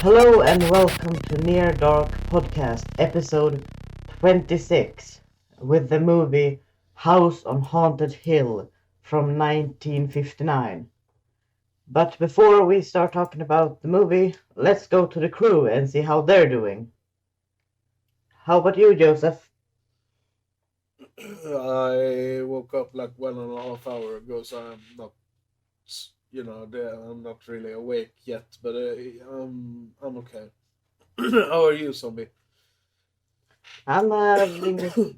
Hello and welcome to Near Dark Podcast, episode 26, with the movie House on Haunted Hill from 1959. But before we start talking about the movie, let's go to the crew and see how they're doing. How about you, Joseph? I woke up like 1.5 hours ago, so I'm not, I'm not really awake yet, but I'm okay. How are you, zombie? I'm having a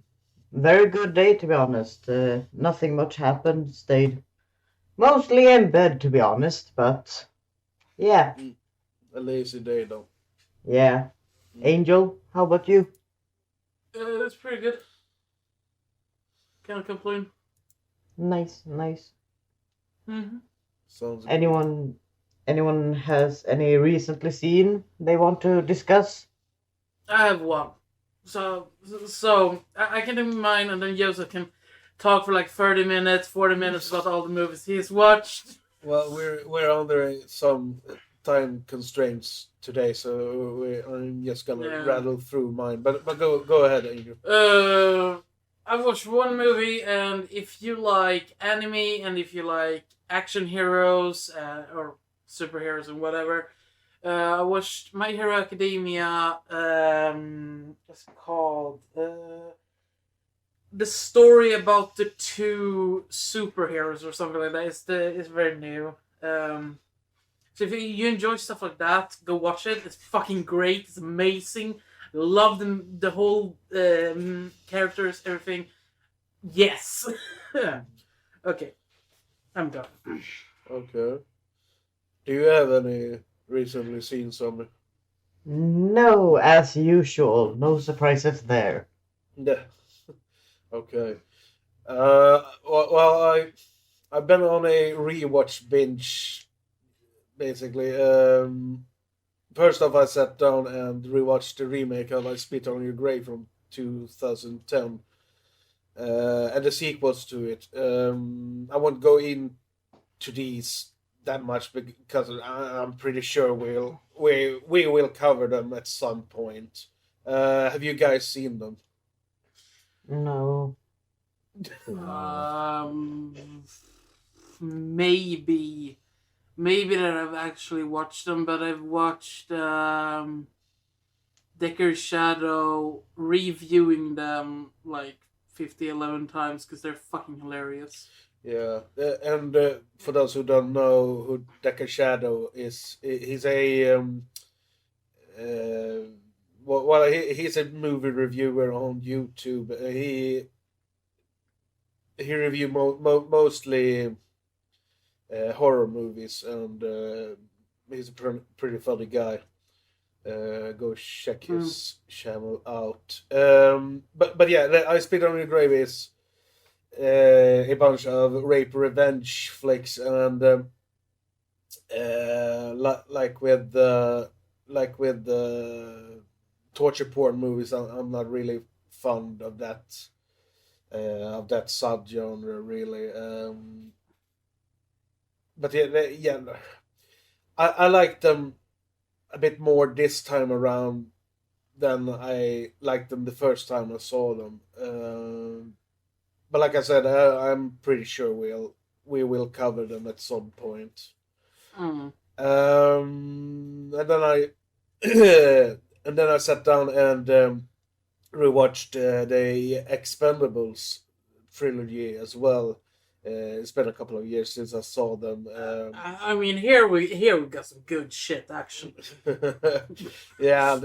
very good day, to be honest. Nothing much happened. Stayed mostly in bed, to be honest, but yeah, A lazy day, though. yeah. Angel, how about you? It's pretty good. Can't complain. Nice. Mm-hmm. Sounds good. Anyone has any recently seen they want to discuss? I have one. So I can do mine, and then Joseph can talk for like 30 minutes, 40 minutes about all the movies he's watched. Well, we're under some time constraints today, so I'm just gonna rattle through mine. But go ahead, Angel. I watched one movie, and if you like anime and if you like action heroes or superheroes and whatever, I watched My Hero Academia. What's it called? The story about the two superheroes or something like that. It's very new. So if you enjoy stuff like that, go watch it. It's fucking great. It's amazing. Love the whole characters, everything. Yes. Okay, I'm done. Okay. Do you have any recently seen some? No, as usual. No surprises there. Yeah. Okay. Well, I've been on a rewatch binge, basically. First off, I sat down and rewatched the remake of I Spit on Your Grave from 2010, and the sequels to it. I won't go into these that much because I'm pretty sure we will cover them at some point. Have you guys seen them? No. Maybe that I've actually watched them, but I've watched Decker's Shadow reviewing them like 11 times because they're fucking hilarious. Yeah, and for those who don't know who Decker Shadow is, he's a he's a movie reviewer on YouTube. He review mostly horror movies, and he's a pretty funny guy. Go check his channel out. But yeah, I Spit on Your Grave is a bunch of rape revenge flicks, and like with the torture porn movies, I'm not really fond of that subgenre really. But yeah, I like them a bit more this time around than I liked them the first time I saw them. But like I said, I'm pretty sure we will cover them at some point. Mm. And then I and then I sat down and rewatched the Expendables trilogy as well. It's been a couple of years since I saw them. I mean, here we got some good shit actually. Yeah,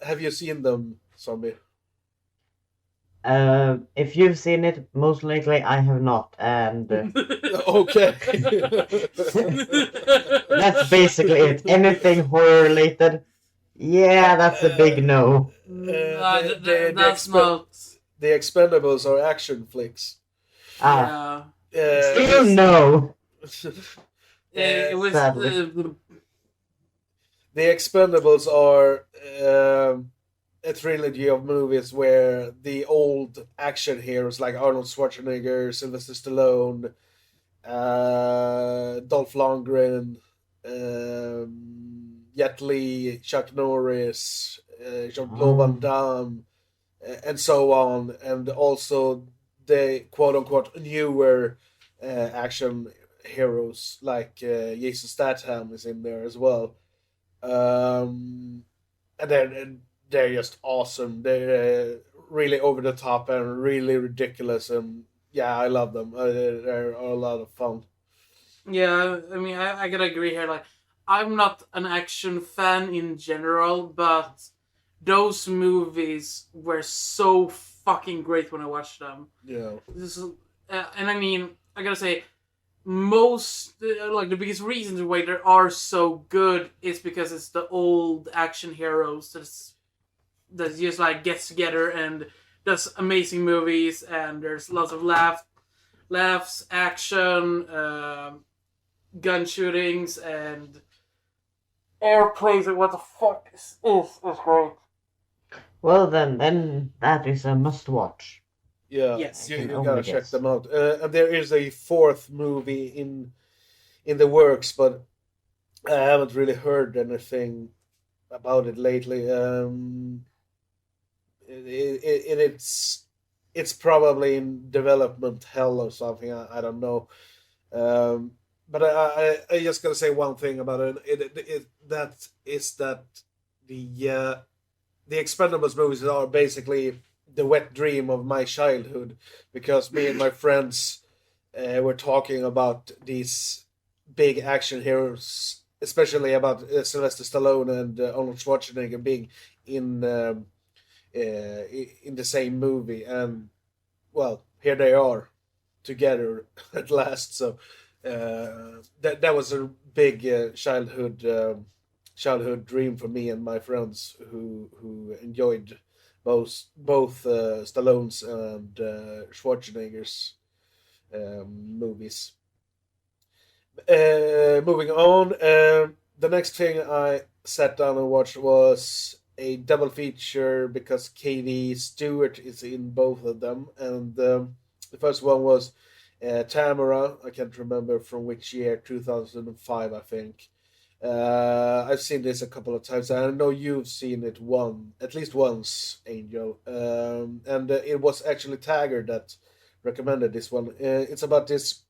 have you seen them, Zombie? If you've seen it, most likely I have not, and Okay. that's basically it. Anything horror related, yeah, that's a big no. That's not. The Expendables are action flicks. Ah, Yeah. still no. It was Sadly. The Expendables are a trilogy of movies where the old action heroes like Arnold Schwarzenegger, Sylvester Stallone, Dolph Lundgren, Jet Li, Chuck Norris, Jean-Claude Van Damme, and so on, and also the quote unquote newer action heroes like Jason Statham is in there as well. Um, and they're just awesome. They're really over the top and really ridiculous, and yeah, I love them. They're a lot of fun. Yeah, I mean, I gotta agree here. Like, I'm not an action fan in general, but those movies were so fucking great when I watched them. Yeah, This is, and I mean, I gotta say, most like the biggest reason why they are so good is because it's the old action heroes that just like gets together and does amazing movies, and there's lots of laughs, action, gun shootings, and airplanes. And what the fuck is great. Well, then that is a must watch. yeah, Yes. you, Can you only gotta check guess. them out. And there is a fourth movie in the works, but I haven't really heard anything about it lately. It's probably in development hell or something. I don't know. Um, but I just gotta say one thing about it. That is that the Expendables movies are basically the wet dream of my childhood, because me and my friends were talking about these big action heroes, especially about Sylvester Stallone and Arnold Schwarzenegger being in in the same movie, and well, here they are together at last. So that was a big childhood dream for me and my friends who enjoyed both Stallone's and Schwarzenegger's movies. Moving on, the next thing I sat down and watched was a double feature because KV Stewart is in both of them, and the first one was Tamara. I can't remember from which year, 2005, I think. I've seen this a couple of times. I know you've seen it at least once, Angel. And it was actually Tagger that recommended this one. It's about this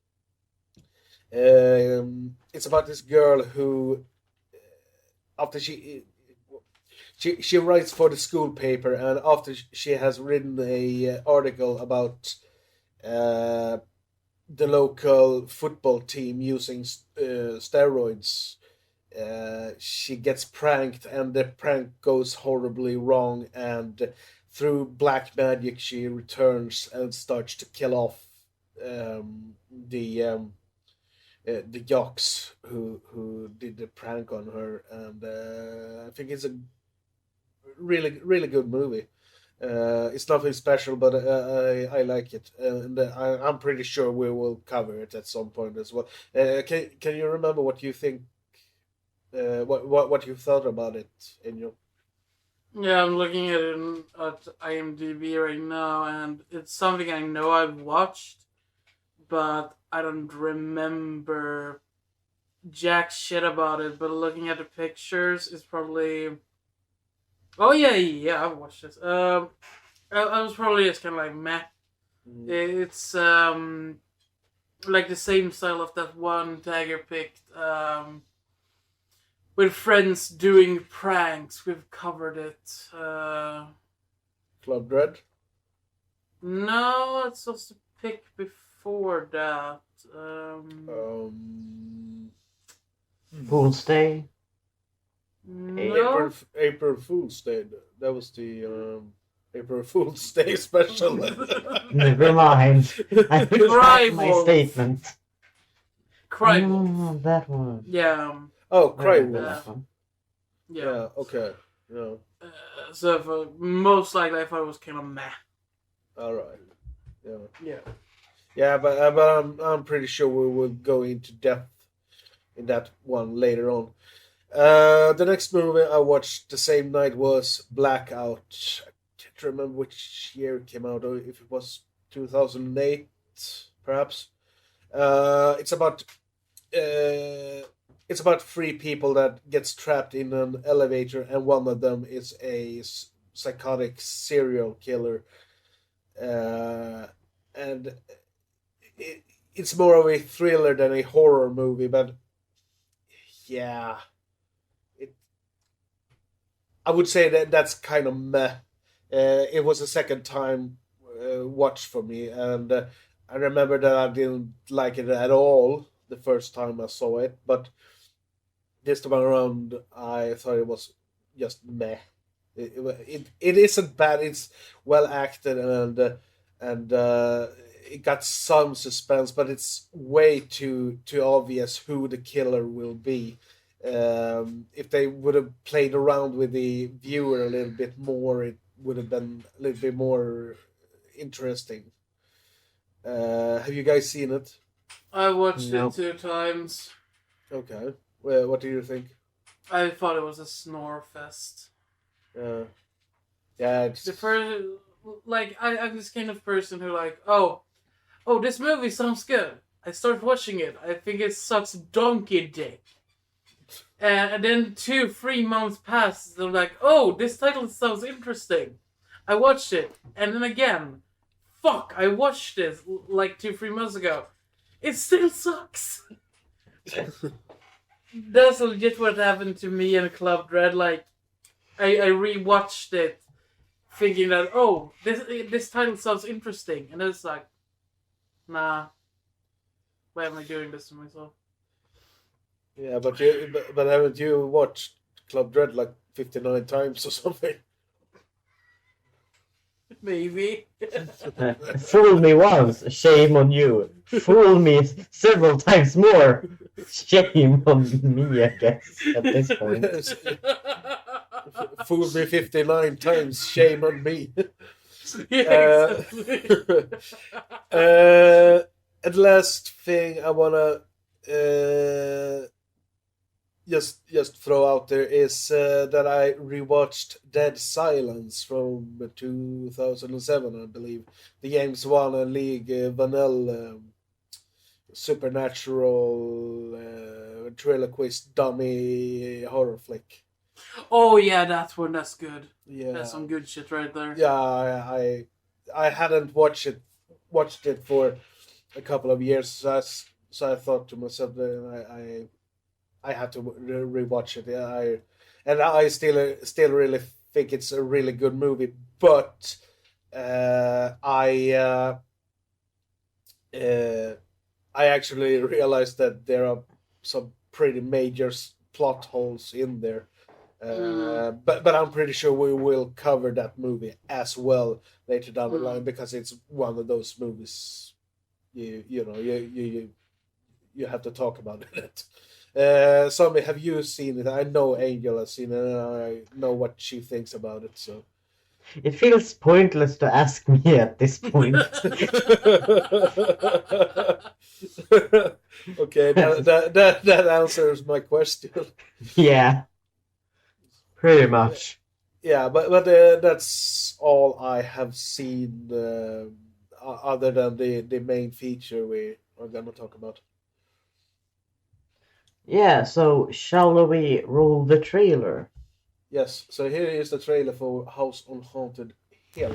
girl who, after she writes for the school paper, and after she has written a article about uh, the local football team using steroids, she gets pranked, and the prank goes horribly wrong, and through black magic she returns and starts to kill off the jocks who did the prank on her, and I think it's a really good movie. It's nothing special, but I like it, and I'm pretty sure we will cover it at some point as well. Can you remember what you think? What you thought about it, in your? Yeah, I'm looking at it at IMDb right now, and it's something I know I've watched, but I don't remember jack shit about it. But looking at the pictures, it's probably. Oh yeah, I've watched this. I was probably just kind of like meh. It's like the same style of that one Tiger picked. With friends doing pranks, we've covered it. Club Dread. No, it's just a pick before that. Fool's Day. No. April Fool's Day. That was the April Fool's Day special. Never mind. I retract my Wolf. statement. Cry Oh, Wolf. that one. Yeah. Oh, Cry I remember Wolf. that one. Yeah. Yeah. Okay. Yeah. So most likely I thought it was kind of meh. All right. Yeah. Yeah. Yeah, but I'm pretty sure we will go into depth in that one later on. The next movie I watched the same night was Blackout. I can't remember which year it came out, or if it was 2008, perhaps. It's about it's about three people that gets trapped in an elevator, and one of them is a psychotic serial killer, and it's more of a thriller than a horror movie. But yeah, it I would say that's kind of meh. It was a second time watch for me, and I remember that I didn't like it at all the first time I saw it, but this time around I thought it was just meh. It isn't bad. It's well acted, and it got some suspense, but it's way too obvious who the killer will be. If they would have played around with the viewer a little bit more, it would have been a little bit more interesting. Have you guys seen it? I watched Nope. it 2 times. Okay. Well, what do you think? I thought it was a snore fest. Yeah, it's The first, like, I'm this kind of person who like, oh, this movie sounds good. I start watching it. I think it sucks donkey dick. And then 2-3 months pass. They're like, oh, this title sounds interesting. I watched it, and then again, fuck, I watched this like 2-3 months ago. It still sucks. That's legit what happened to me in Club Dread. Like, I rewatched it, thinking that this title sounds interesting, and it's like, nah, why am I doing this to myself? yeah, but haven't you watched Club Dread like 59 times or something? Maybe. Fool me once, shame on you. Fool me several times more, shame on me, I guess, at this point. Fooled me 59 times, shame on me. Yeah, exactly. And last thing I wanna just throw out there is that I rewatched Dead Silence from 2007, I believe. The James Wan and League Vanilla supernatural ventriloquist dummy horror flick. Oh yeah, that one. That's good. Yeah, That's some good shit right there. yeah. I hadn't watched it for a couple of years, so I thought to myself that I had to rewatch it. Yeah, I still really think it's a really good movie, but I actually realized that there are some pretty major plot holes in there. But I'm pretty sure we will cover that movie as well later down the line, because it's one of those movies you have to talk about it. Sami, have you seen it? I know Angel has seen it, and I know what she thinks about it. So It feels pointless to ask me at this point. okay, that answers my question. Yeah, pretty much. Yeah, but that's all I have seen, other than the main feature we are gonna talk about. Yeah, so shall we roll the trailer? Yes, so here is the trailer for House on Haunted Hill.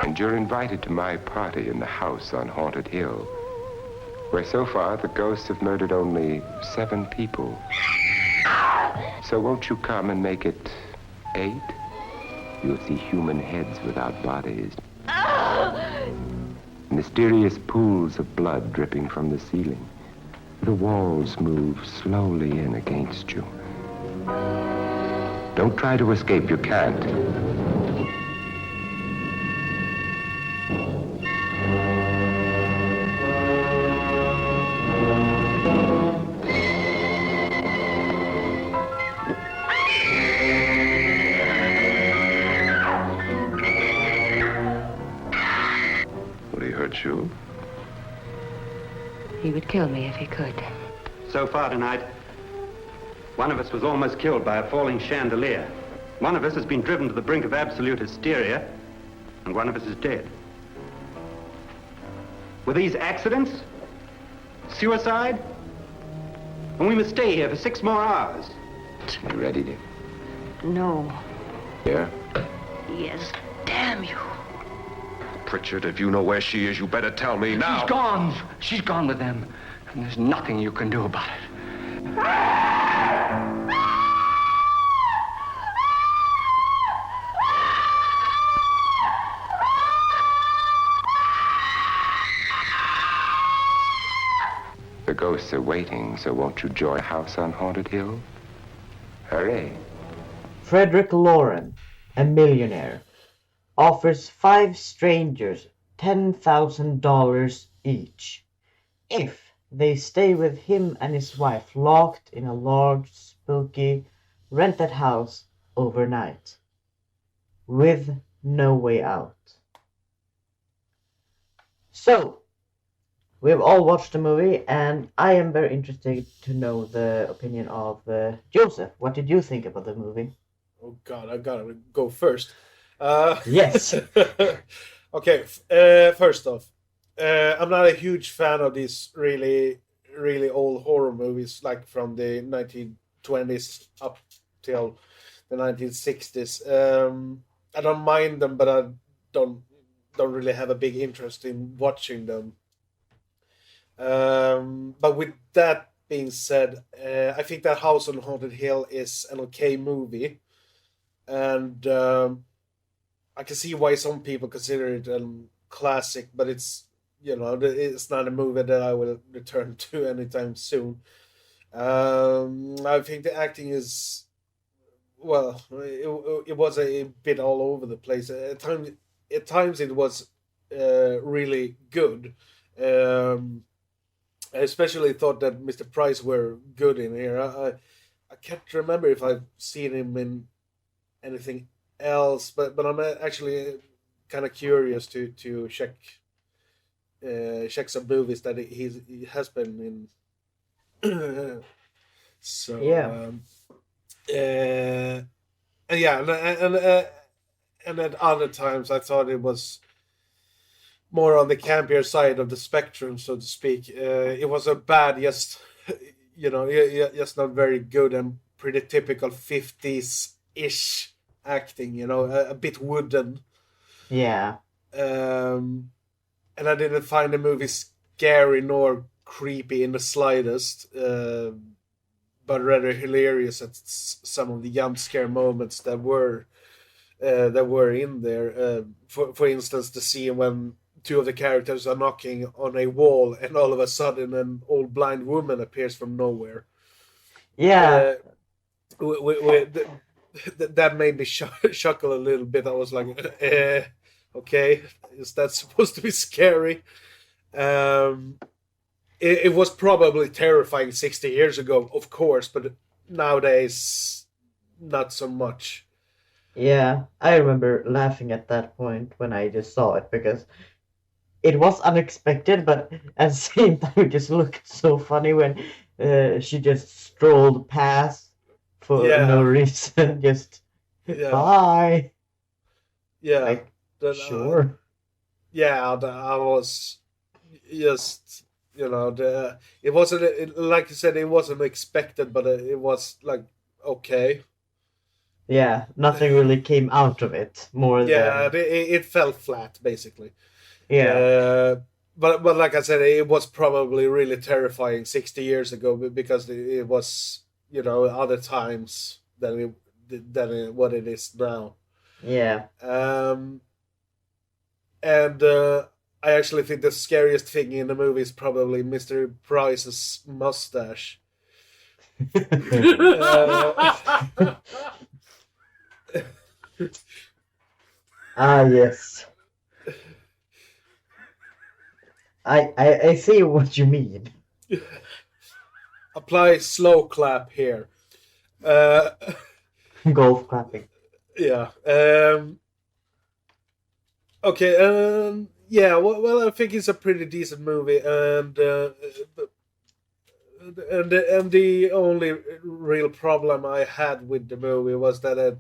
And you're invited to my party in the house on Haunted Hill, where so far the ghosts have murdered only 7 people. So won't you come and make it 8? You'll see human heads without bodies. Mysterious pools of blood dripping from the ceiling. The walls move slowly in against you. Don't try to escape, you can't. You? He would kill me if he could. So far tonight, One of us was almost killed by a falling chandelier. One of us has been driven to the brink of absolute hysteria, and one of us is dead. Were these accidents? Suicide? And we must stay here for 6 more hours. You ready, Dick? No. Yeah? Yes, damn you. Pritchard, if you know where she is, you better tell me now. She's gone. She's gone with them. And there's nothing you can do about it. The ghosts are waiting, so won't you join House on Haunted Hill? Hooray. Frederick Lauren, a millionaire, offers 5 strangers $10,000 each if they stay with him and his wife locked in a large, spooky, rented house overnight, with no way out. So, we've all watched the movie, and I am very interested to know the opinion of Joseph. What did you think about the movie? Oh God, I gotta go first. Yes. Okay, first off, I'm not a huge fan of these really, really old horror movies, like from the 1920s up till the 1960s. I don't mind them, but I don't really have a big interest in watching them. But with that being said, I think that House on Haunted Hill is an okay movie, and I can see why some people consider it a classic, but it's not a movie that I will return to anytime soon. I think the acting is, well, it was a bit all over the place. At times it was really good. I especially thought that Mr. Price were good in here. I can't remember if I've seen him in anything else, but I'm actually kind of curious to check some movies that he has been in. So Yeah. and at other times I thought it was more on the campier side of the spectrum, so to speak. It was a bad, just just not very good and pretty typical 50s-ish acting, a bit wooden. Yeah. And I didn't find the movie scary nor creepy in the slightest, but rather hilarious at some of the jump scare moments that were in there. For instance, the scene when 2 of the characters are knocking on a wall, and all of a sudden an old blind woman appears from nowhere. Yeah. That made me chuckle a little bit. I was like, okay, is that supposed to be scary? It was probably terrifying 60 years ago, of course, but nowadays, not so much. Yeah, I remember laughing at that point when I just saw it, because it was unexpected, but at the same time it just looked so funny when she just strolled past for no reason. Just bye. Yeah. Like, sure. I was just, it wasn't, like you said, it wasn't expected, but it was like, okay. Yeah, nothing really came out of it more than... it fell flat, basically. Yeah. But like I said, it was probably really terrifying 60 years ago, because it was, other times than what it is now. Yeah. And I actually think the scariest thing in the movie is probably Mr. Price's mustache. Yes. I see what you mean. Apply slow clap here. Golf clapping. Yeah. Okay. Well, I think it's a pretty decent movie, and the only real problem I had with the movie was that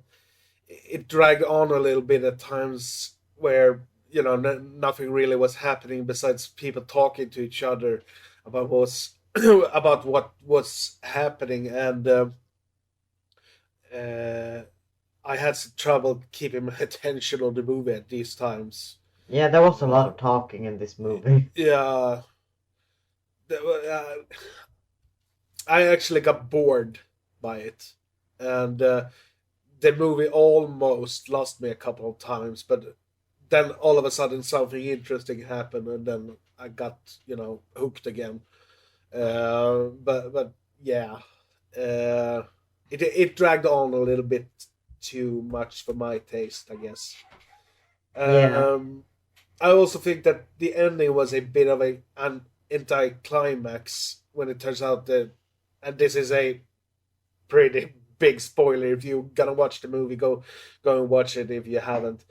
it dragged on a little bit at times where nothing really was happening besides people talking to each other about about what was happening, and uh, I had some trouble keeping my attention on the movie at these times. Yeah, there was a lot of talking in this movie. Yeah, I actually got bored by it, and the movie almost lost me a couple of times, but then all of a sudden something interesting happened, and then I got hooked again. But yeah, it dragged on a little bit too much for my taste, I guess. Yeah. I also think that the ending was a bit of an anticlimax when it turns out that, and this is a pretty big spoiler. If you're gonna watch the movie, go and watch it if you haven't.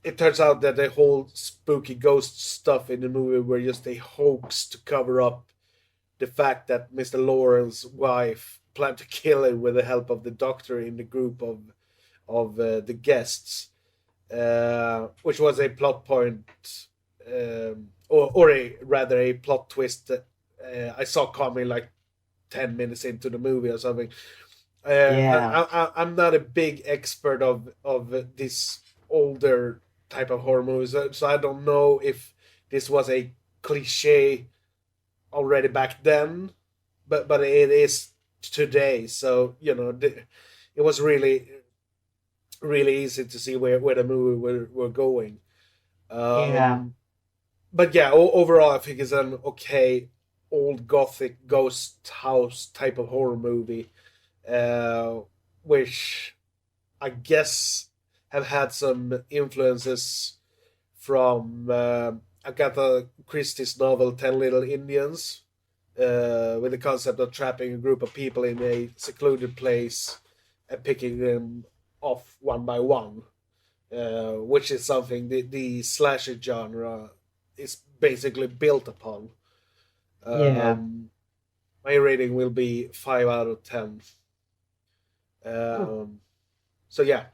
It turns out that the whole spooky ghost stuff in the movie were just a hoax to cover up the fact that Mr. Lawrence's wife planned to kill him with the help of the doctor in the group of the guests, which was a plot point, or rather a plot twist that I saw coming like 10 minutes into the movie or something. Yeah. I'm not a big expert of this older type of horror movies, so I don't know if this was a cliche already back then, but it is today. So it was really easy to see where the movie were going. Yeah. But yeah, overall, I think it's an okay old gothic ghost house type of horror movie, which I guess have had some influences from Agatha Christie's novel 10 Little Indians, with the concept of trapping a group of people in a secluded place and picking them off one by one, which is something the slasher genre is basically built upon. Yeah. My rating will be 5 out of 10. So yeah.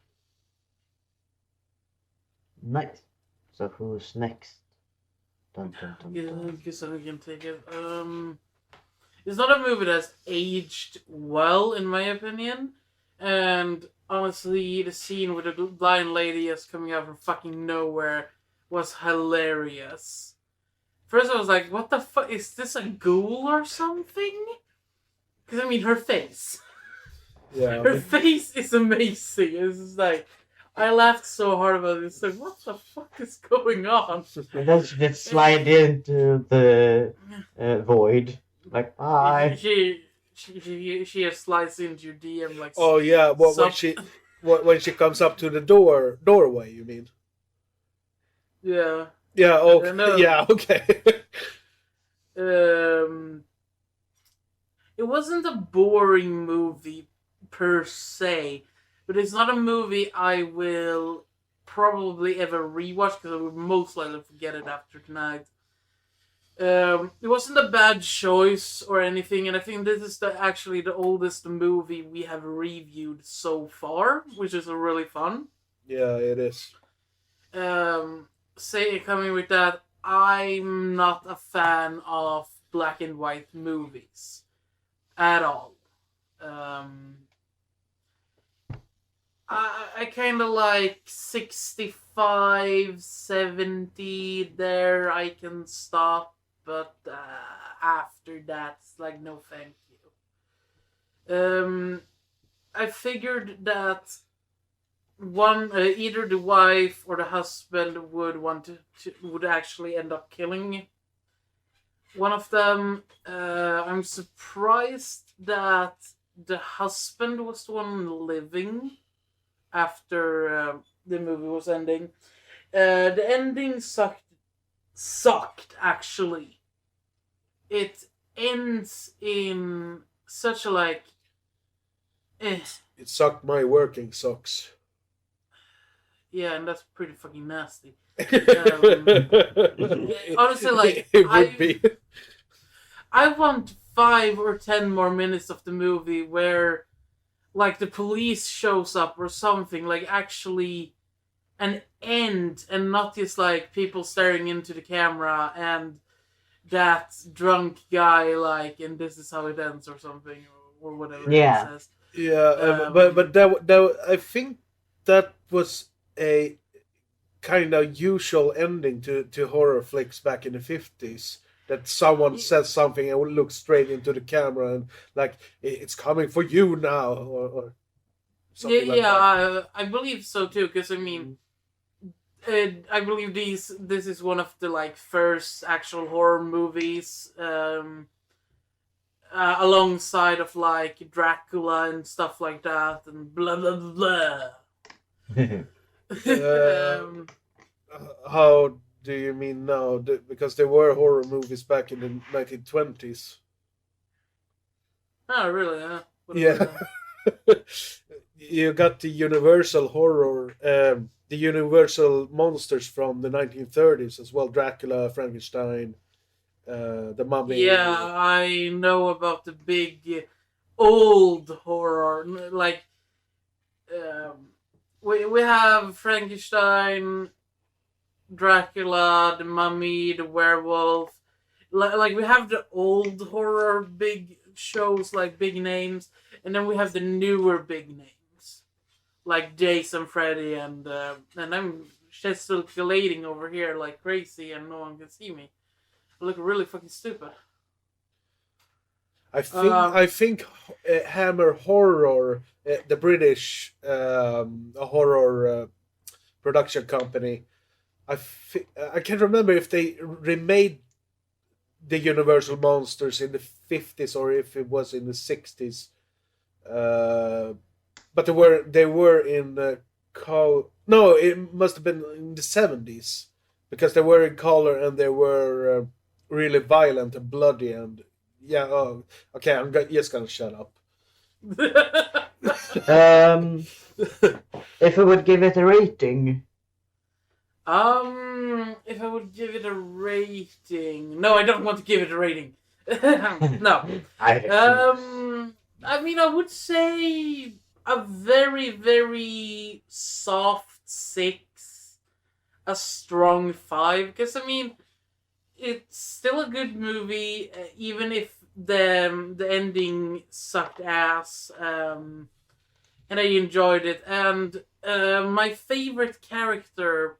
Nice. So who's next? Dun, dun, dun, Yeah, I dun. guess I can take it. It's not a movie that's aged well, in my opinion. And honestly, the scene with the blind lady is coming out from fucking nowhere was hilarious. First, I was like, "What the fuck? Is this a ghoul or something?" Because I mean, her face. Yeah. Her face is amazing. It's just like, I laughed so hard about this. Like, what the fuck is going on? And then she just slide into the void. Like, bye. She just slides into your DM like. Oh yeah, when she comes up to the doorway, you mean? Yeah. Yeah. Okay. No. Yeah. Okay. It wasn't a boring movie per se, but it's not a movie I will probably ever rewatch because I will most likely forget it after tonight. It wasn't a bad choice or anything, and I think this is actually the oldest movie we have reviewed so far, which is really fun. Yeah, it is. Coming with that, I'm not a fan of black and white movies at all. I kind of like 65, 70, there I can stop, but after that, it's like, no thank you. I figured that either the wife or the husband would actually end up killing one of them. I'm surprised that the husband was the one living after the movie was ending. The ending sucked actually. It ends in such a like It sucked my working socks. yeah, and that's pretty fucking nasty. Honestly, Honestly, like, it would be. I want 5 or 10 more minutes of the movie where, like, the police shows up or something, like, actually an end, and not just, like, people staring into the camera and that drunk guy, like, and this is how it ends or something, or whatever Yeah. it says. Yeah, but that I think that was a kind of usual ending to horror flicks back in the 50s. That someone says something and looks straight into the camera and like it's coming for you now, or something like that. I believe so too, because I mean, I believe this is one of the like first actual horror movies, alongside of like Dracula and stuff like that, and blah blah blah blah. How do you mean now? Because there were horror movies back in the 1920s. Oh really? What Yeah. about that? You got the Universal horror, the Universal monsters from the 1930s as well. Dracula, Frankenstein, the Mummy. Yeah, I know about the big old horror. Like, we have Frankenstein, Dracula, the Mummy, the Werewolf. Like we have the old horror big shows, like big names, and then we have the newer big names, like Jason, Freddy, and I'm gesticulating over here like crazy, and no one can see me. I look really fucking stupid. I think Hammer Horror, the British horror production company. I can't remember if they remade the Universal monsters in the 50s or if it was in the 60s. But they were in no, it must have been in the 70s because they were in color and they were really violent and bloody and yeah. Oh, okay, I'm just gonna shut up. If I would give it a rating. If I would give it a rating, no, I don't want to give it a rating. No. I mean, I would say a very, very soft 6, a strong 5. Because I mean, it's still a good movie, even if the ending sucked ass. And I enjoyed it. And my favorite character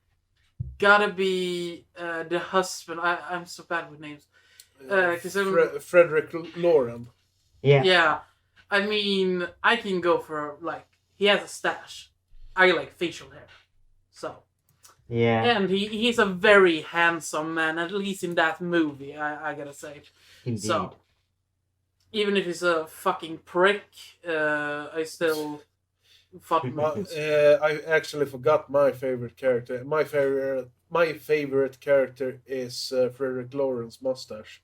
gotta be the husband. I'm so bad with names. Frederick Lauren. Yeah. Yeah. I mean, I can go for, like, he has a stash. I like facial hair. So. Yeah. And he's a very handsome man, at least in that movie, I gotta say. Indeed. So. Even if he's a fucking prick, I still fought him. I actually forgot my favorite character. My favorite character is Frederick Lauren's mustache.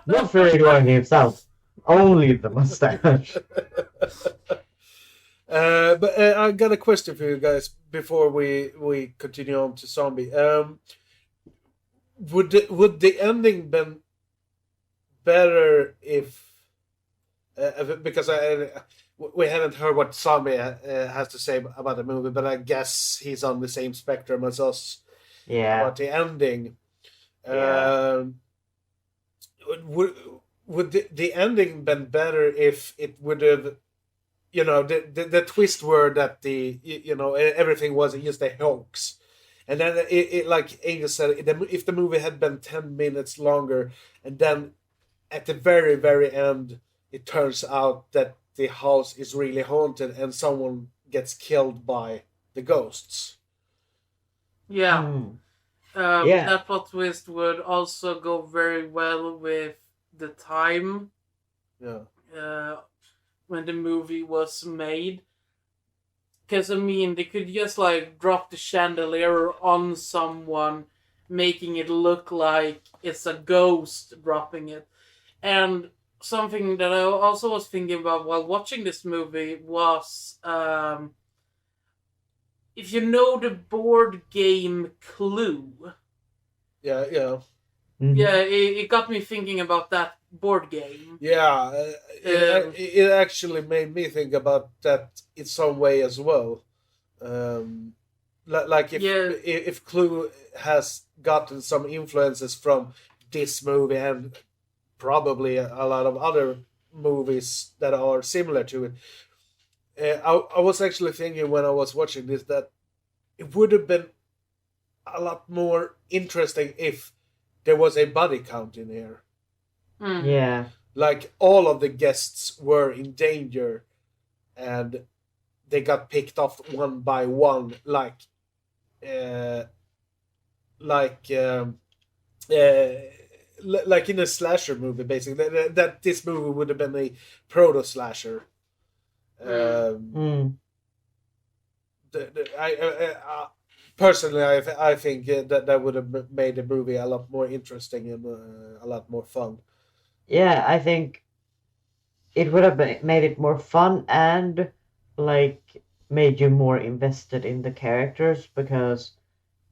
Not Frederick Lauren himself. Only the mustache. But I got a question for you guys before we continue on to Zombie. Would the ending been better if because we haven't heard what Zombie has to say about the movie, but I guess he's on the same spectrum as us about the ending. Yeah. Would the ending been better if it would have, the twist were that everything was just a hoax, and then it like Angel said, if the movie had been 10 minutes longer, and then at the very very end it turns out that the house is really haunted and someone gets killed by the ghosts. Yeah. Yeah. That plot twist would also go very well with the time. Yeah. When the movie was made. Because, I mean, they could just, like, drop the chandelier on someone, making it look like it's a ghost dropping it. And something that I also was thinking about while watching this movie was, if you know the board game Clue. Yeah. Mhm. Yeah, it got me thinking about that board game. Yeah, Um, it actually made me think about that in some way as well. Like Yeah. if Clue has gotten some influences from this movie and probably a lot of other movies that are similar to it. I was actually thinking when I was watching this that it would have been a lot more interesting if there was a body count in here. mm, Yeah. Like all of the guests were in danger and they got picked off one by one, uh, like um, uh, like in a slasher movie, basically. That this movie would have been a proto slasher. Mm. Personally, I think that would have made the movie a lot more interesting and a lot more fun. Yeah, I think it would have made it more fun and like made you more invested in the characters because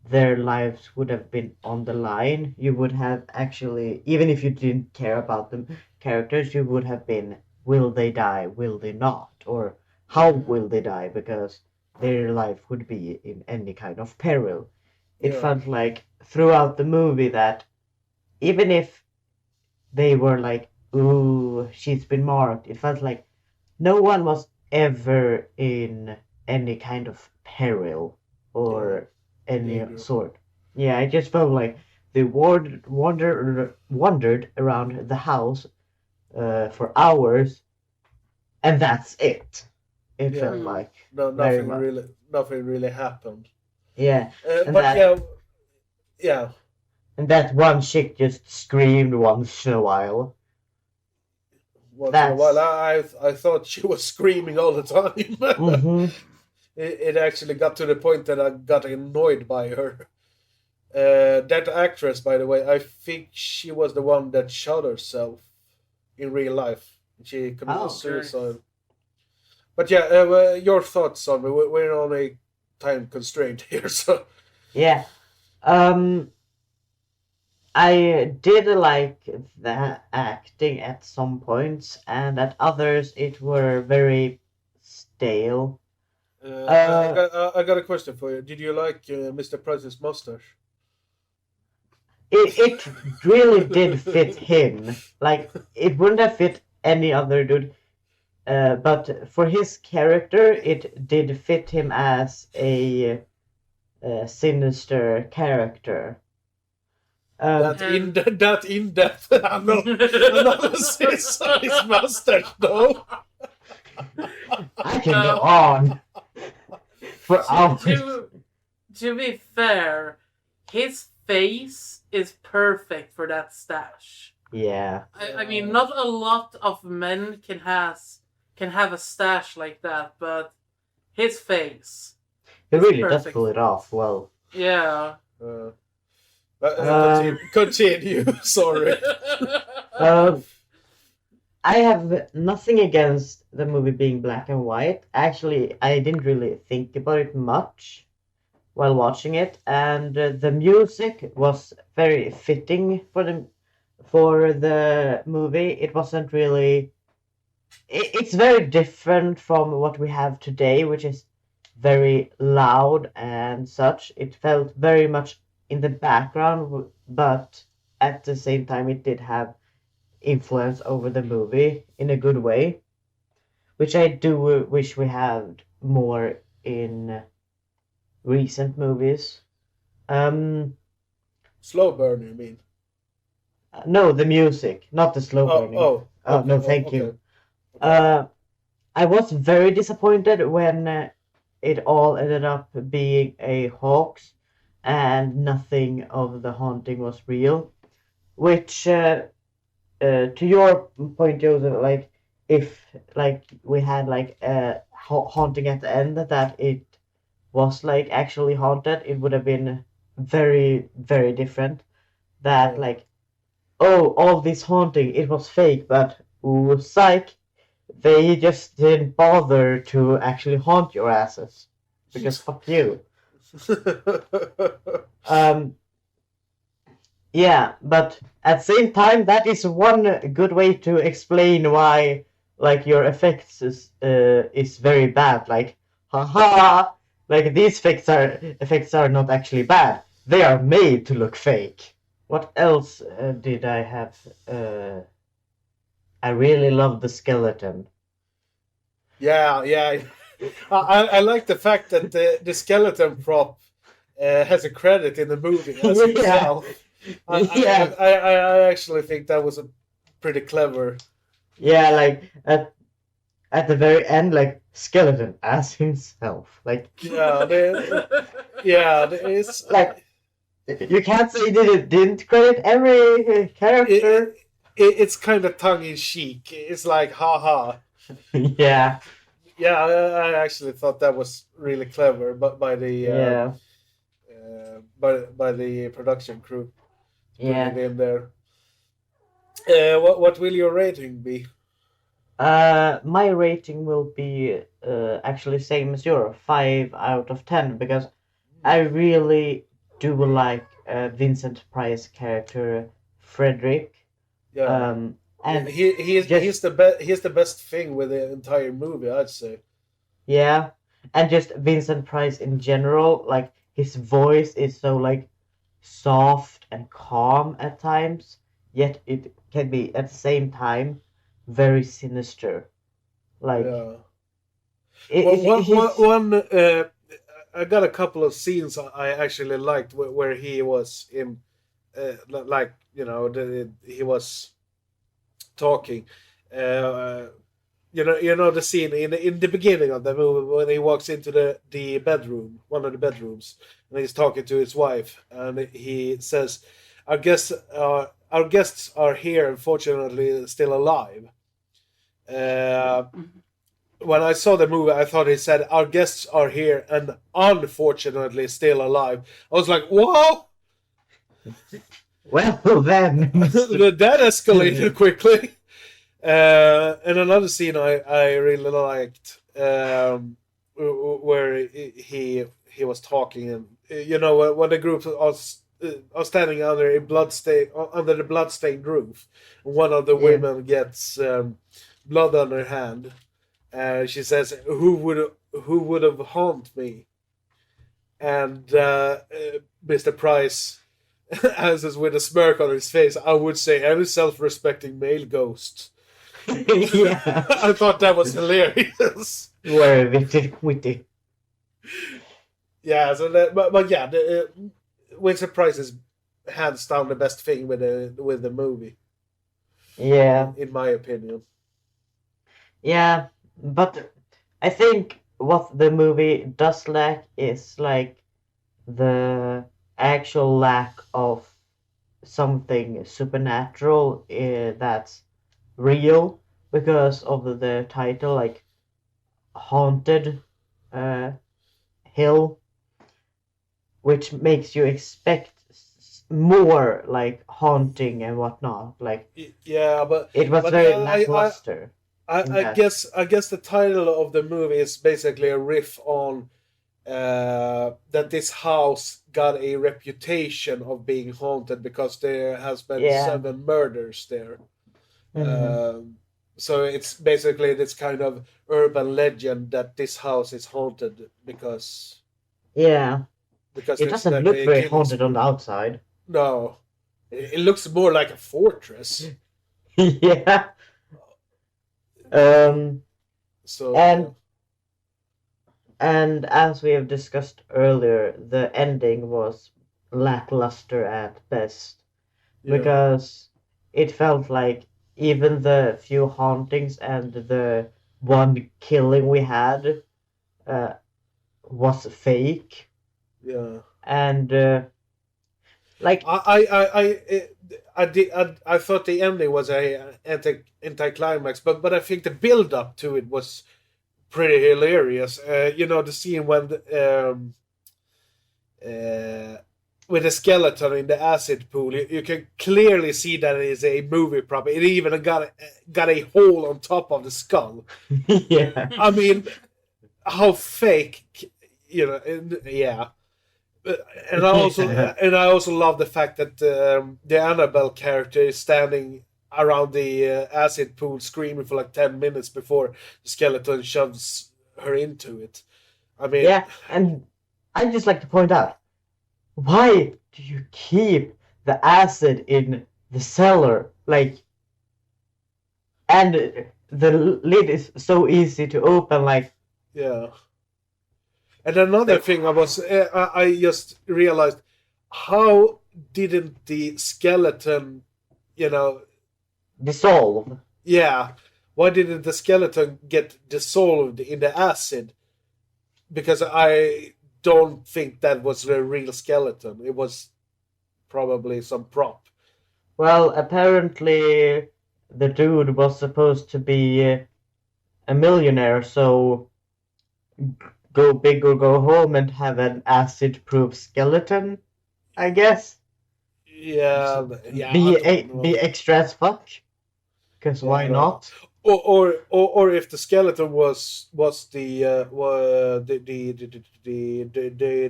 their lives would have been on the line. You would have actually, even if you didn't care about the characters, you would have been, will they die? Will they not? Or how will they die? Because their life would be in any kind of peril. It Yeah, felt like throughout the movie that even if they were like, ooh, she's been marked, it felt like no one was ever in any kind of peril yeah, or any danger. sort. Yeah, I just felt like they wandered around the house for hours, and that's it. It Yeah, felt mm. like no, very much. nothing really happened. Yeah, and But that yeah, yeah. and that one chick just screamed once in a while. Once in a while, That's I thought she was screaming all the time. mm-hmm. It actually got to the point that I got annoyed by her. That actress, by the way, I think she was the one that shot herself in real life. She committed Oh. suicide. But yeah, your thoughts on me? We're on a time constraint here, so Yeah. Um, I did like the acting at some points, and at others it were very stale. Uh, I got a question for you. Did you like Mr. Price's mustache? it really did fit him. Like it wouldn't have fit any other dude. But for his character, it did fit him as a sinister character. Um, And That in depth analysis of his mustache, though. I can go on for hours. to be fair, his face is perfect for that stash. Yeah. I mean, not a lot of men can have a stash like that, but his face. He It's really does perfect. pull it off well. Yeah. Continue. Sorry. I have nothing against the movie being black and white. Actually, I didn't really think about it much while watching it, and the music was very fitting for the movie. It wasn't really. It's very different from what we have today, which is very loud and such. It felt very much in the background, but at the same time, it did have influence over the movie in a good way, which I do wish we had more in recent movies. Um, Slow burn, you mean? no, the music, not the slow burning. Oh, okay. No, thank you. Okay. I was very disappointed when it all ended up being a hoax and nothing of the haunting was real. Which, to your point, Joseph, like if like we had like a haunting at the end that it was like actually haunted, it would have been very very different. That Yeah. like, oh, all this haunting, it was fake, but ooh, psych, they just didn't bother to actually haunt your asses because fuck you. Um, Yeah, but at the same time, that is one good way to explain why, like, your effects is very bad. Like, haha, like these effects are not actually bad. They are made to look fake. What else did I have? I really love the skeleton. Yeah, yeah. I like the fact that the skeleton prop has a credit in the movie as Yeah, himself. yeah, I actually think that was a pretty clever. yeah. Like at the very end, like skeleton as himself. Like Yeah, yeah, it's like you can't say that it didn't credit every character. it, it's kind of tongue in cheek. It's like haha. Yeah, Yeah, I actually thought that was really clever, but yeah, by the production crew to put it yeah. in there. What will your rating be? My rating will be actually same as your 5 out of 10 because I really do like Vincent Price character Frederick. Yeah, And he's just the best thing with the entire movie, I'd say. yeah, and just Vincent Price in general, like his voice is so like soft and calm at times, yet it can be at the same time very sinister. Like Yeah. One I got a couple of scenes I actually liked where he was in, like he was talking. Uh, you know the scene in the beginning of the movie when he walks into the bedroom, one of the bedrooms, and he's talking to his wife, and he says, our guests are here, unfortunately, still alive." Uh, when I saw the movie, I thought he said, "Our guests are here and unfortunately still alive." I was like, "Whoa!" well then, That escalated quickly. And another scene I really liked, where he was talking, and when the group are standing under the bloodstained roof, and one of the yeah, women gets blood on her hand. She says, who would have harmed me?" And Mr. Price answers with a smirk on his face, "I would say any self-respecting male ghost." yeah, I thought that was hilarious. very witty. Yeah, but yeah, Vincent Price is hands down the best thing with the movie, Yeah, in my opinion. yeah, but I think what the movie does lack is like the actual lack of something supernatural that's real because of the title, like Haunted uh, Hill, which makes you expect more like haunting and whatnot. Like Yeah, it was but very lackluster in I that. guess the title of the movie is basically a riff on that this house got a reputation of being haunted because there has been Yeah. 7 murders there. Mhm. So it's basically this kind of urban legend that this house is haunted Yeah. because It there's doesn't been look a very killing haunted on spree. the outside. No, it looks more like a fortress. Yeah. Um, So yeah, and and as we have discussed earlier, the ending was lackluster at best yeah, because it felt like even the few hauntings and the one killing we had uh, was fake. yeah. And like I thought the ending was a anticlimax, but I think the build up to it was pretty hilarious. The scene when uh, with the skeleton in the acid pool, you can clearly see that it is a movie prop. It even got a hole on top of the skull. yeah, I mean, how fake, yeah. Uh, and I also love the fact that the Annabelle character is standing around the acid pool screaming for like 10 minutes before the skeleton shoves her into it. I mean, Yeah, and I'd just like to point out, why do you keep the acid in the cellar? Like, and the lid is so easy to open, like, yeah. And another thing I just realized, how didn't the skeleton, you know, dissolve. yeah, why didn't the skeleton get dissolved in the acid? Because I don't think that was a real skeleton. It was probably some prop. Well, apparently the dude was supposed to be a millionaire, so go big or go home and have an acid-proof skeleton, I guess. Yeah, So yeah, I don't be know. extra as fuck. Because Yeah, why I don't know. not? Or if the skeleton was the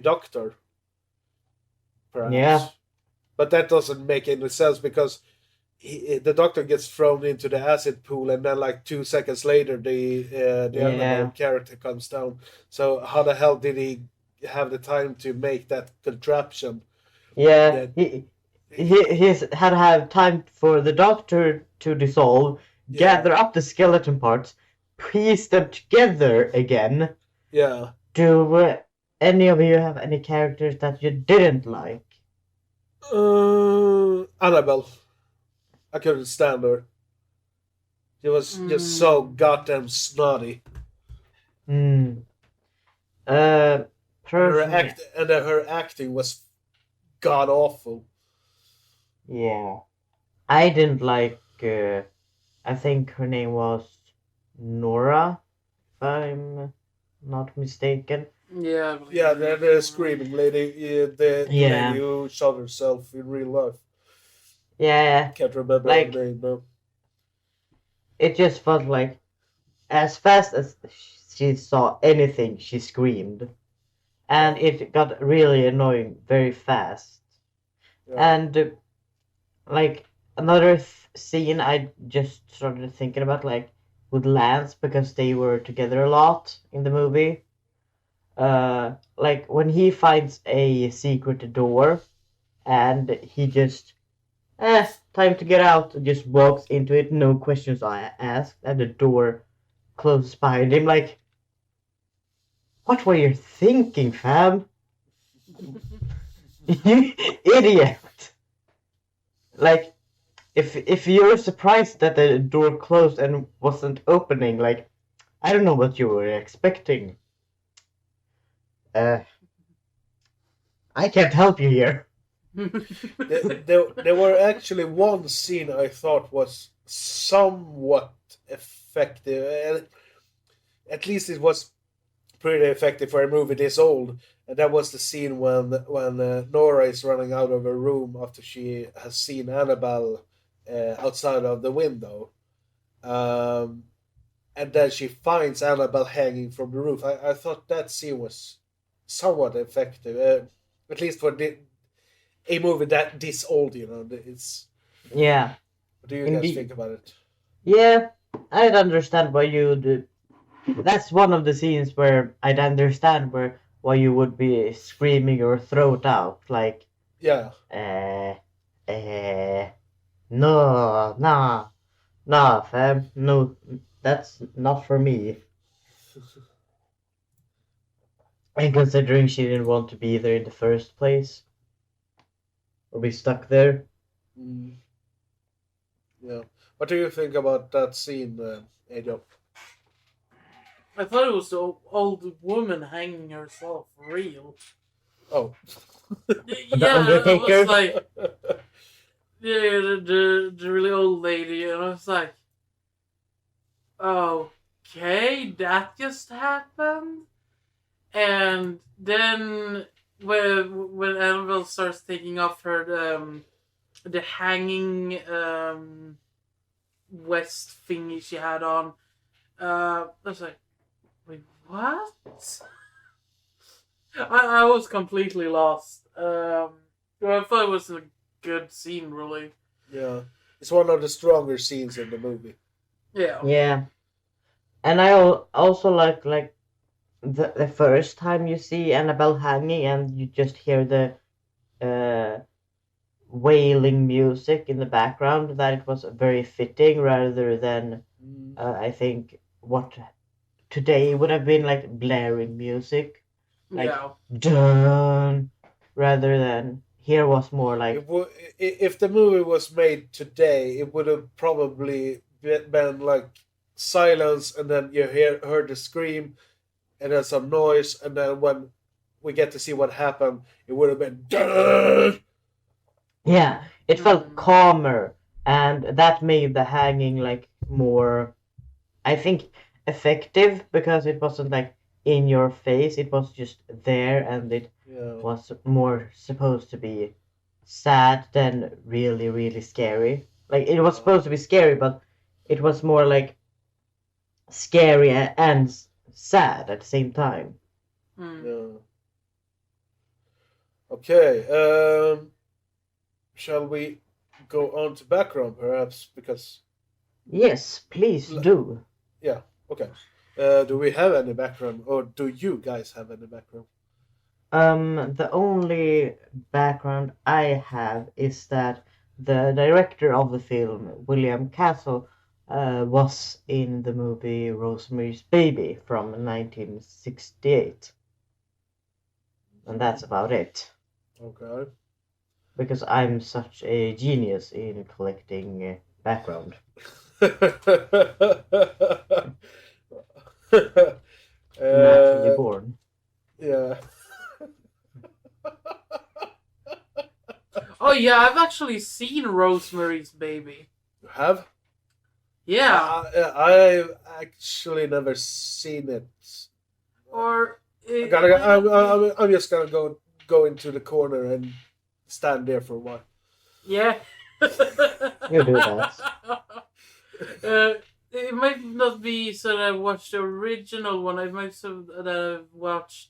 doctor, Yeah, perhaps. But that doesn't make any sense because the doctor gets thrown into the acid pool, and then like 2 seconds later, the Annabelle yeah, character comes down. So how the hell did he have the time to make that contraption? yeah. That He's had to have time for the doctor to dissolve, yeah, gather up the skeleton parts, piece them together again. yeah. Do any of you have any characters that you didn't like? Annabelle, I couldn't stand her. She was just so goddamn snotty, Hmm. and Personally, her acting was god awful. yeah. I didn't like, I think her name was Nora, if I'm not mistaken. Yeah, I believe Yeah, you. the screaming lady, the lady Yeah, who shot herself in real life. yeah. Can't remember her Like, name now. it just felt like as fast as she saw anything, she screamed. And Yeah, it got really annoying very fast. yeah, And like another scene I just started thinking about, like with Lance, because they were together a lot in the movie. Like when he finds a secret door and he just, time to get out, just walks into it, no questions asked, and the door closes behind him. Like, what were you thinking, fam? You idiot! Like, if you're surprised that the door closed and wasn't opening, like, I don't know what you were expecting. Uh, I can't help you here. there were actually one scene I thought was somewhat effective. At least it was pretty effective for a movie this old. And that was the scene when Nora is running out of her room after she has seen Annabelle outside of the window. Um, and then she finds Annabelle hanging from the roof. I thought that scene was somewhat effective, at least for a movie that this old. It's Yeah, what do you guys indeed. think about it? Yeah, I'd understand why you'd. That's one of the scenes where I'd understand why you would be screaming your throat out, like, Yeah, uh, uh, no, nah, nah, fam, no, that's not for me. And considering she didn't want to be there in the first place, or be stuck there. mm, yeah. What do you think about that scene, Adrian? I thought it was the old woman hanging herself for real. Oh, The Yeah, it was Undertaker. like the really old lady, and I was like, okay, that just happened. And then when Annabelle starts taking off her the hanging vest thingy she had on, I was like, wait, what? I was completely lost. I thought it was a good scene, really. Yeah, it's one of the stronger scenes in the movie. Yeah. Yeah, and I also like the first time you see Annabelle hanging and you just hear the uh, wailing music in the background, that it was very fitting rather than I think what today would have been like blaring music, like Yeah. dun, rather than here was more like If the movie was made today, it would have probably been like silence, and then you heard the scream, and then some noise, and then when we get to see what happened, it would have been. Dun! yeah, it felt calmer, and that made the hanging like more, I think, effective because it wasn't like in your face, it was just there, and it Yeah. was more supposed to be sad than really, really scary. Like it was supposed to be scary, but it was more like scary and sad at the same time. Mm. Yeah. Okay. Shall we go on to background, perhaps? Because Yes, please do. yeah. Okay. Do we have any background, or do you guys have any background? The only background I have is that the director of the film, William Castle, was in the movie Rosemary's Baby from 1968. And that's about it. Okay. Because I'm such a genius in collecting background. Naturally born. Yeah. Oh yeah, I've actually seen Rosemary's Baby. You have? Yeah. I've actually never seen it. Or I'm just gonna go into the corner and stand there for a while. yeah. You do that. It might not be so that I watched the original one. I might have that I've watched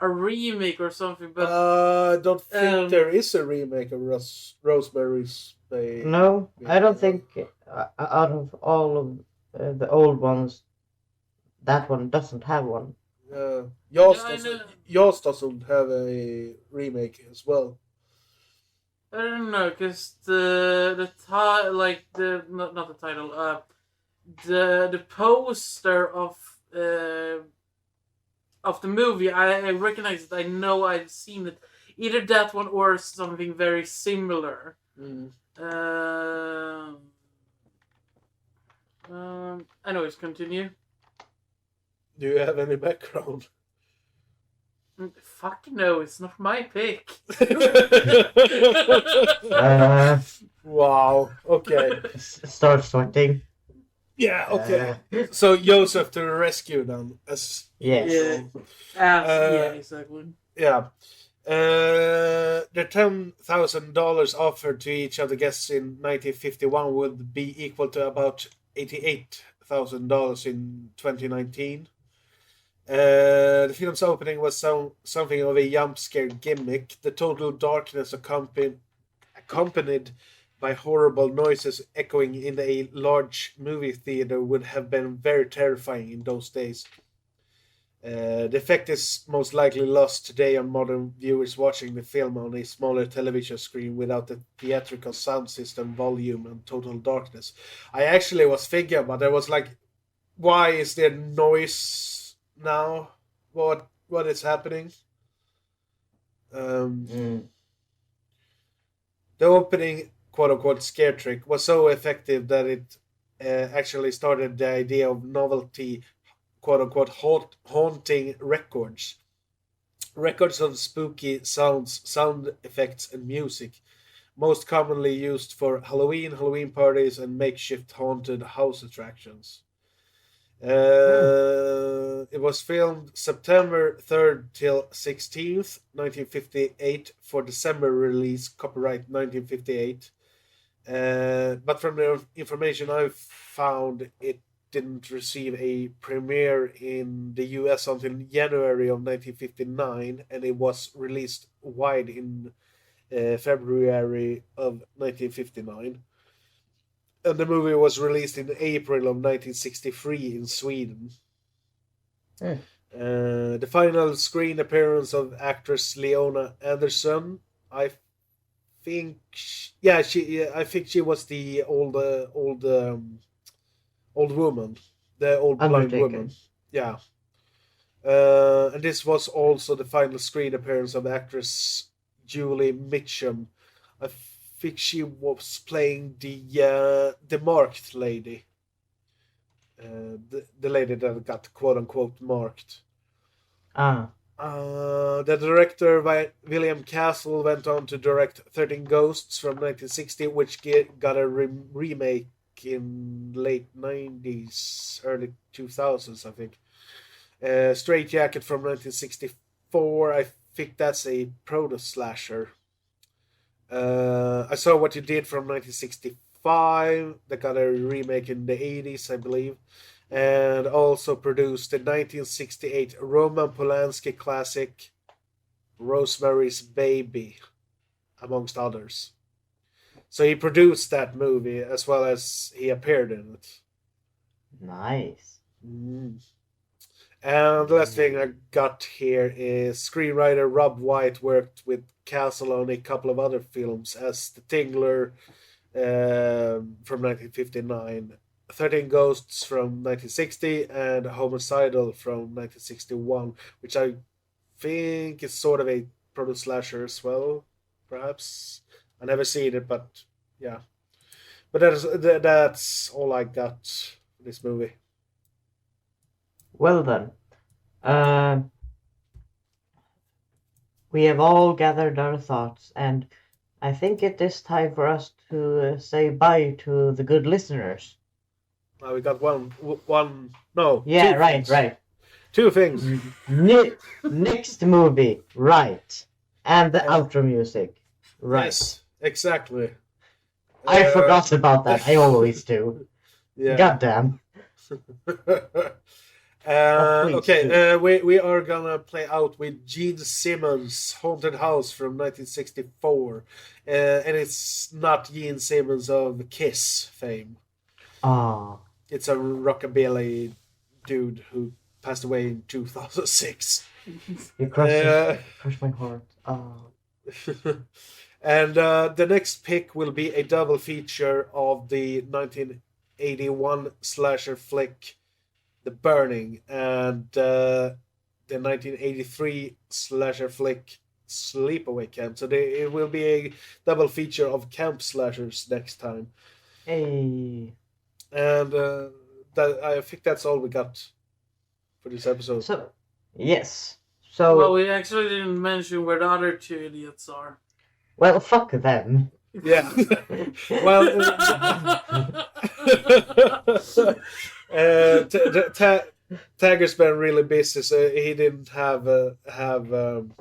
a remake or something. But I don't think there is a remake of Rosemary's Baby. No, I don't think out of all of the old ones, that one doesn't have one. Yours doesn't have a remake as well. I don't know, cause the title, like the not the title, the poster of the movie, I recognize it. I know I've seen it, either that one or something very similar. Anyways, continue. Do you have any background? Fuck no, it's not my pick. Wow. Okay. Start sweating. Yeah. Okay. So Josef to the rescue then. As Yes. Yeah, exactly. yeah. The $10,000 offered to each of the guests in 1951 would be equal to about $88,000 in 2019. The film's opening was something of a jump scare gimmick. The total darkness accompanied by horrible noises echoing in a large movie theater would have been very terrifying in those days. The effect is most likely lost today on modern viewers watching the film on a smaller television screen without the theatrical sound system, volume, and total darkness. I actually was thinking about it. I was like, why is there noise now? What is happening? The opening quote-unquote scare trick was so effective that it actually started the idea of novelty quote-unquote haunting records of spooky sounds, sound effects, and music, most commonly used for Halloween parties, and makeshift haunted house attractions. It was filmed September 3rd till 16th, 1958 for December release, copyright 1958. But from the information I've found, it didn't receive a premiere in the US until January of 1959, and it was released wide in February of 1959. And the movie was released in April of 1963 in Sweden. The final screen appearance of actress Leona Anderson, I think she was the old woman, the old blind woman. Yeah. And this was also the final screen appearance of actress Julie Mitchum. I think she was playing the marked lady. The lady that got quote unquote marked. The director William Castle went on to direct 13 Ghosts from 1960, which got a remake in late 90s, early 2000s, I think. Straight Jacket from 1964, I think that's a proto-slasher. I Saw What You Did from 1965, that got a remake in the 80s, I believe. And also produced the 1968 Roman Polanski classic Rosemary's Baby, amongst others. So he produced that movie as well as he appeared in it. Nice. And the last thing I got here is screenwriter Rob White worked with Castle on a couple of other films as The Tingler from 1959, 13 Ghosts from 1960, and Homicidal from 1961, which I think is sort of a proto-slasher as well, perhaps. I never seen it, but yeah. But that's all I got for this movie. Well then, we have all gathered our thoughts, and I think it is time for us to say bye to the good listeners. We got one. No. Yeah, right. Two things. Next movie, right, and the outro music, right. Yes, exactly. I forgot about that. I always do. Yeah. Goddamn. Okay, we are gonna play out with Gene Simmons' Haunted House from 1964, and it's not Gene Simmons of Kiss fame. It's a rockabilly dude who passed away in 2006. You crushed my heart. And the next pick will be a double feature of the 1981 slasher flick The Burning and the 1983 slasher flick Sleepaway Camp. So it will be a double feature of camp slashers next time. Hey. And I think that's all we got for this episode. So, yes. So. Well, we actually didn't mention where the other two idiots are. Well, fuck them. Yeah. Well. Tagger's been really busy, so he didn't have time.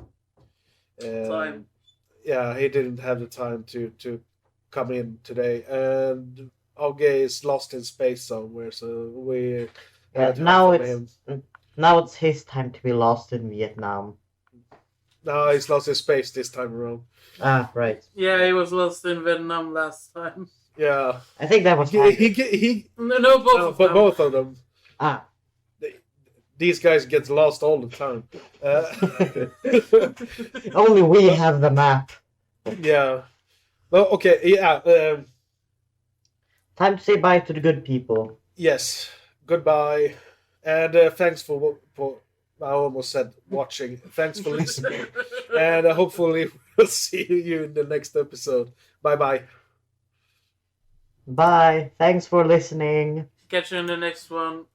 Yeah, he didn't have the time to come in today, and Auge is lost in space somewhere, so we now it's his time to be lost in Vietnam. No, he's lost in space this time around. Right. Yeah, he was lost in Vietnam last time. Yeah, I think that was both of them. These guys get lost all the time. Only we have the map. Yeah. Well, okay. Yeah. Time to say bye to the good people. Yes. Goodbye, and thanks for I almost said watching. Thanks for listening, and hopefully we'll see you in the next episode. Bye. Bye. Thanks for listening. Catch you in the next one.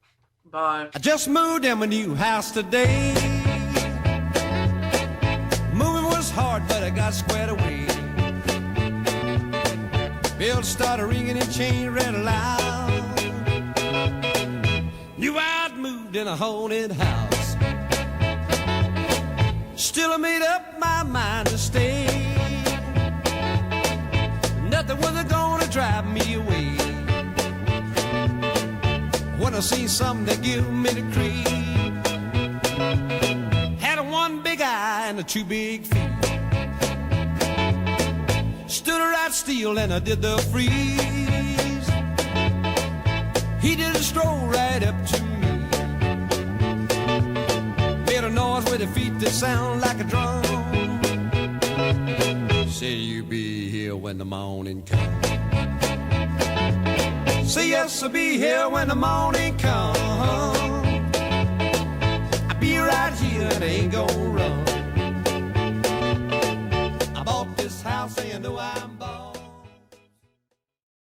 Bye. I just moved in my new house today. Moving was hard, but I got squared away. Bells started ringing and chains ran loud. Knew I'd moved in a haunted house. Still I made up my mind to stay. Nothing was gonna drive me away. when I seen something that give me the creep. Had a one big eye and a two big feet. Stood right still and I did the freeze. He did a stroll right up to me. Made a noise with the feet that sound like a drum. Said you be here when the morning comes. Say yes, I'll be here when the morning comes. I'll be right here and I ain't gonna run. I bought this house and you know I'm born.